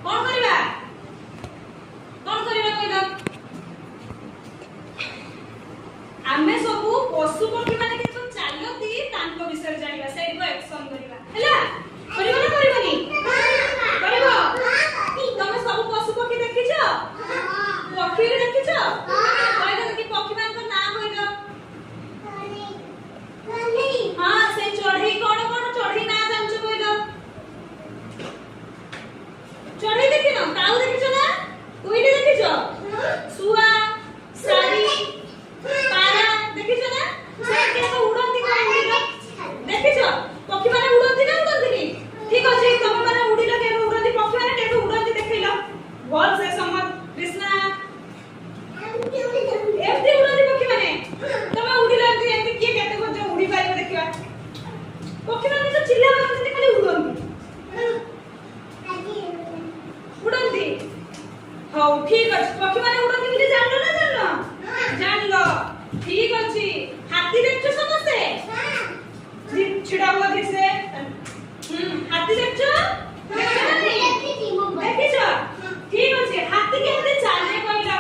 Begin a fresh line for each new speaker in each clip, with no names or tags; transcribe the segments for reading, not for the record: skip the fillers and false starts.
कोन करबा कहलो आमे सब पशु पक्षी माने के चालती तांको विषय जानिबा से को एक्शन करबा हैला करबा ना करबानी करबो तमे सब पशु पक्षी देखिछो पक्षी देखिछो कहलो कि पक्षी मान को नाम होइलो हां से चढ़ई कोन कोन चढ़ई ना जानछो कहलो चढ़ई देखिनो काऊ देखिछो ना कोइले देखिछो सुआ सारी पारा देखिछो ना से केतो उड़ंती कोन उड़िलो देखिछो पक्षी माने उड़ंती ना उड़ंती ठीक अछि तमे माने उड़िलो के उड़ंती पक्षी माने केतो उड़ंती देखिलो बोल से समझ कृष्णा एमती उड़ंती पक्षी माने तमे उड़िलो एमती के केते को जो उड़ी पाइबो देखिबा पक्षी माने तो चिल्ला मारते खाली उड़ंती उड़ंती हां ठीक अछि पक्षी माने उड़ंती बोली जानलो ना जानलो ठीक अछि हाथी देखछो समझते छिड़ा हुआ किसे हाथी देखछो देखिछो ठीक अछि हाथी केमते चाले कहला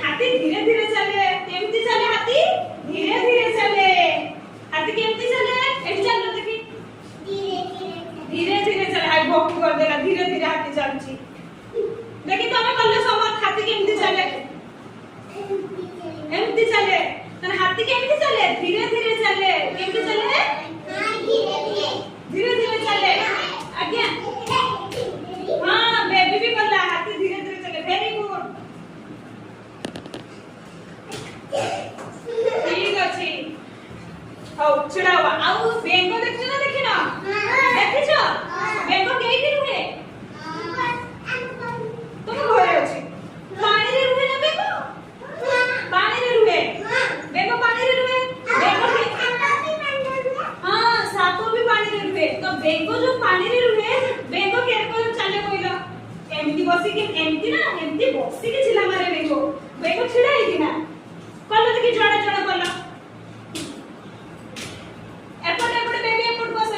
हाथी धीरे धीरे चले केमती चले हाथी धीरे धीरे चले हाथी केमती चले एठी चलो देखी धीरे धीरे चले हाय भोक कर देला धीरे धीरे हाथी चलची देखि तमे कल्ले समझ हाथी केमती चले एमती चले तने हाथी केमती चले धीरे धीरे चले केमती चले धीरे धीरे चले आज्ञा हां बेबी भी बोला हाथी धीरे धीरे चले वेरी गुड ठीक अछि हौ छिड़ावा आउ बेंगो देखछ ना देखिना देखिछो बेंगो केइति रुहे तुम घरे अछि पानी रे रुहे ना बेंगो पानी रे रुहे बेंगो पानी रे रुहे बेंगो हां सापो भी पानी रे रुहे तो बेंगो जो पानी रे रुहे बेंगो के को चले कोइलो एमती बसी के एमती ना एमती बसी के चिल्ला मारे बेंगो बेंगो छिड़ा ही ना कल्लो देखि जड़ा जड़ा कल्लो एपट एपट बेबी एपट बस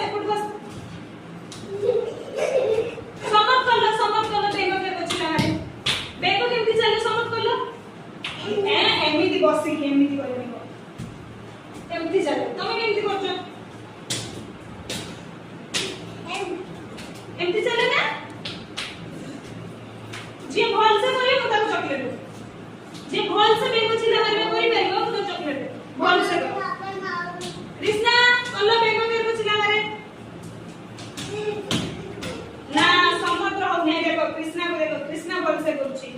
समझ कल्लो बेंगो के चिल्ला मारे बेंगो केमती चले समझ कल्लो एमिति बसी के एमिति करबो एमिति चले तमे केमति करछो एमिति चले ना जे भल से करे तो ताको चॉकलेट दो जे भल से बेंगो चिल्ला मारबे करि पाइबो तो चॉकलेट दो भल से कृष्णा कल्लो बेंगो के चिल्ला मारे ना समझ रहो ने देखो कृष्णा को देखो कृष्णा भल से करछि